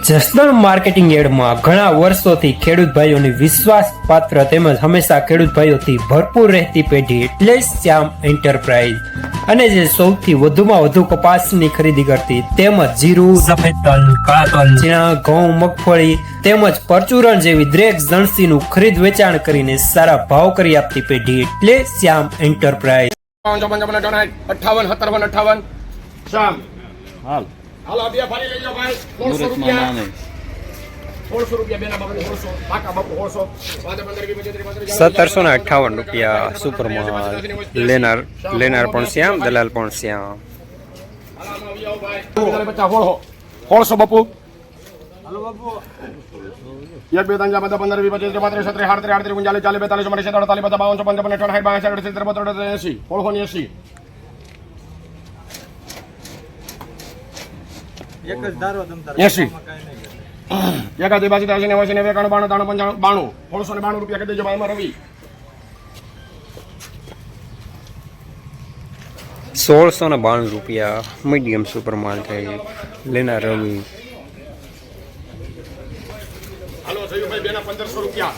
Jasdan marketing યાર્ડમાં ઘણા વર્ષોથી ખેડૂત ભાઈઓની વિશ્વાસપાત્ર તેમજ હંમેશા ખેડૂત ભાઈઓથી ભરપૂર રહેતી પેઢી એટલે શ્યામ એન્ટરપ્રાઇઝ અને જે સૌથી વધુમાં વધુ કપાસની ખરીદી કરતી તેમજ જીરું, સફેદ તલ, કાળા તલ, ચણા, ઘઉં, મગફળી તેમજ પરચુરણ જેવી દરેક જણસીનું ખરીદ વેચાણ કરીને સારા ભાવ કરી આપતી પેઢી એટલે શ્યામ એન્ટરપ્રાઇઝ. 58 57 શામ હાલ હાલો બે ફરી લેજો ભાઈ 1600 રૂપિયા 1600 રૂપિયા બેના બાપુ 1600 પાકા બાપુ 1600 1758 રૂપિયા સુપર માલ. લેનાર પણ શ્યામ, દલાલ પણ શ્યામ. હાલો આવી આવો ભાઈ બચ્ચા 1600 બાપુ હાલો બાપુ 1 2 3 4 5 15 20 25 30 37 38 39 40 42 43 44 45 56 57 58 59 60 62 80 એક જ ધારો તમતાર 80 એકાદી બાજી 80 90 91 92 93 95 92 રૂપિયા કરી દેજો ભાઈ માં રવિ 1692 રૂપિયા મીડિયમ સુપર માલ થઈ. લેનાર રવિ. હાલો સયુભાઈ બેના 1500 રૂપિયા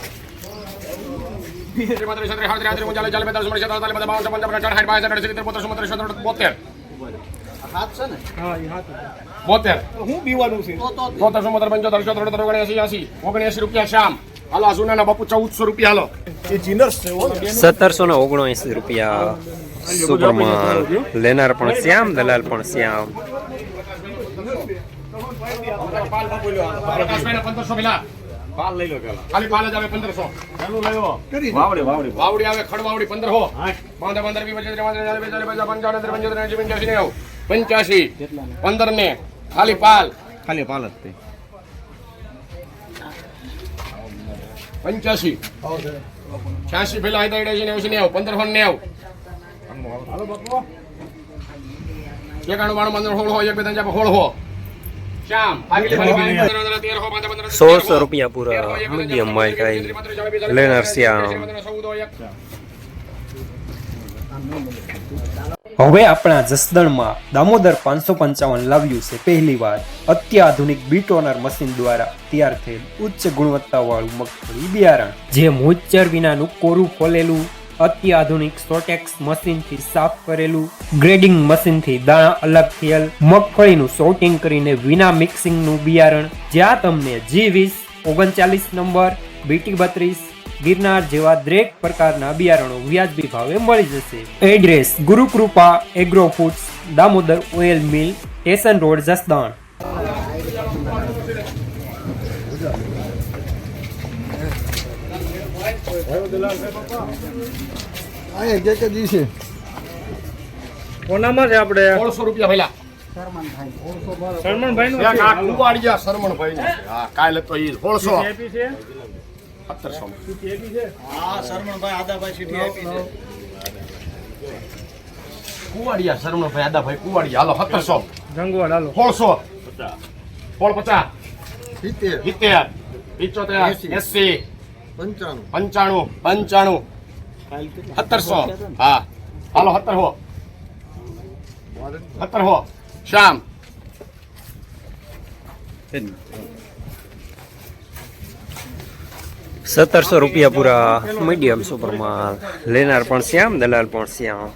79 રૂપિયા શામ. હાલો સુનાના બાપુ 1400 રૂપિયા. હાલો એ જીનર્સ છે 1779 રૂપિયા સુપર માલ. લેનાર પણ શ્યામ, દલાલ પણ શ્યામ. પાલ બાપુ લ્યો 1500 પેલા પાલ લઈ લો પેલા ખાલી પાલ જ આવે 1500 ચાલુ લેવો વાવડી આવે ખડવાવડી 1500 85 15 ને ખાલી પાલ જ તે 85 86 પેલા આઈ દઈ છે 90 ને 1590 હાલો બાપુ 91 92 16 હોય 1 2 3 4 16 શામ 1600 રૂપિયા પૂરા મીડિયમ માલ થઈ. લેનાર શ્યામ. હવે આપણા જસદણમાં દામોદર 555 લાવ્યું છે પહેલી વાર અત્યાધુનિક બીટોનર મશીન દ્વારા તૈયાર થયેલ ઉચ્ચ ગુણવત્તાવાળું મગફળી બિયારણ, જે મોઇસ્ચર વિનાનું કોરું ફોલેલું અત્યાધુનિક સોટેક્સ મશીનથી સાફ કરેલું, ગ્રેડિંગ મશીનથી દાણા અલગ થયેલ મગફળીનું સોર્ટિંગ કરીને વિના મિક્સિંગનું બિયારણ, જ્યાં તમને G20 39 નંબર, BT32 ગિરનાર જેવા દરેક પ્રકારના બિયારણો વ્યાજબી ભાવે મળી જશે. Address Gurukrupa agro foods, Damodar oil mill, station road, Jasdan. કોનામાં છે આપણે 1600 રૂપિયા ભઈલા શરમણભાઈ નું છે. આ કુવાડિયા શરમણભાઈ નું છે. હા કાલે તો ઈ 1600 એપી છે 1700 એપી છે. હા શરમણભાઈ આદાભાઈ સીટી એપી છે. કુવાડિયા શરમણભાઈ આદાભાઈ કુવાડિયા. હાલો 1700 જંગવાડ. હાલો 1600 50 70 70 75 80 95 1700. હા હાલો 1700 શામ. 1700 રૂપિયા પૂરા મીડિયમ સુપર માલ. લેનાર પણ શ્યામ, દલાલ પણ શ્યામ.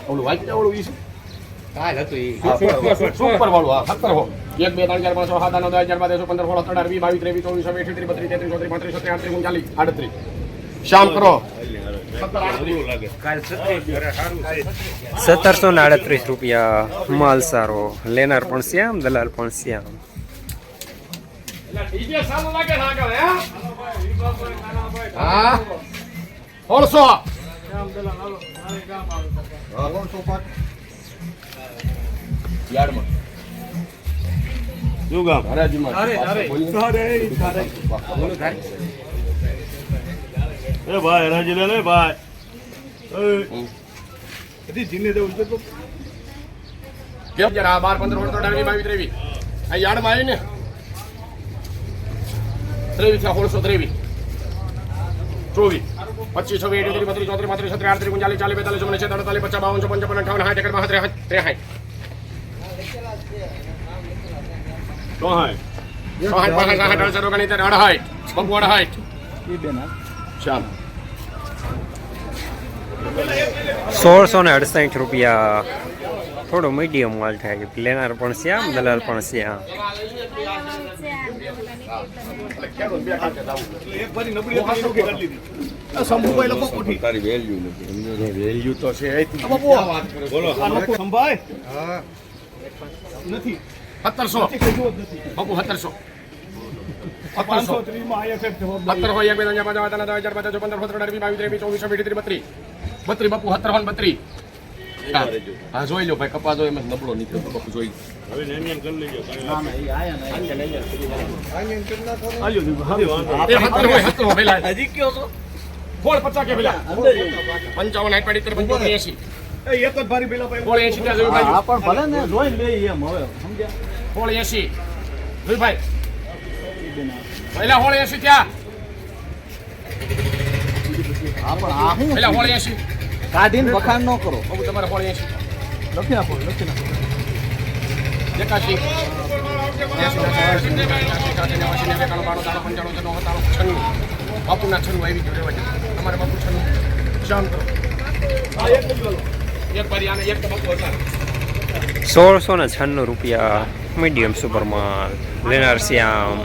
ઓલું વાંચતા ઓલું ઈ કાલ હતું ઈ સુપર વાળું. હા 1700 1 2 3 4 5 6 7 8 9 10 11 12 13 14 15 16 17 22 23 24 25 33 34 35 37 38 શામ કરો 1738 રૂપિયા માલ સારો. લેનાર પણ શ્યામ, દલાલ પણ શ્યામ. ડીજે સાલું લાગે ના કરે હા 1600 શામ દલાલ. હાલો મારે કામ આવે 1605 યાર્ડમાં શું ગામ હરાજીમાં એ ભાઈ હરાજી લે ભાઈ એ જીને દે ઉજે તો કેમ યાર આ 12 15 16 17 22 23 આ યાર્ડમાં આવી ને 23 થયા 1623 24 25 26 28 32 33 34 35 36 37 38 39 40 41 42 53 55 58 61 શ્યામ 1668 રૂપિયા. થોડો મીડિયમ માલ થાય. લેનાર પણ શ્યામ, દલાલ પણ શ્યામ. તારી વેલ્યુ નથી. વેલ્યુ તો છે બોલો સંભાઈ નથી 1700 બાપુ 1700 530 માં આયા છે જવાબ 17 હોય 1 2 3 4 5 6 7 8 9 10 15 17 18 22 23 24 32 બાપુ 17 32 હા જોઈ લો ભાઈ કપા જોઈ એમ નબળો નીકળ્યો બાપુ જોઈ હવે નેનિયન કરી લેજો એ 17 હોય 17 પેલા હજી કયો છો બોલ 50 કે પેલા 55 60 85 એ એક જ ભારી પેલા ભાઈ બોલ 80 ત્યાં જોઈ ભાઈ આ પણ ભલે ને જોઈ લે એમ હવે સમજ્યા બોલ 80 જોઈ ભાઈ પહેલા હોળ 80 ત્યાં આ પણ આ હું પહેલા હોળ 80 કાઢીને વખાણ ન કરો બાબુ તમારે હોળ 80 લખી નાખો એકાશી બાપુના 96 આવી ગયો રહેવા દે. તમારે બાપુ 96 શામ કરો એક બારી આને એક તો બાપુ હતા 1696 રૂપિયા. મીડિયમ સુપર માલ. લેનાર શ્યામ.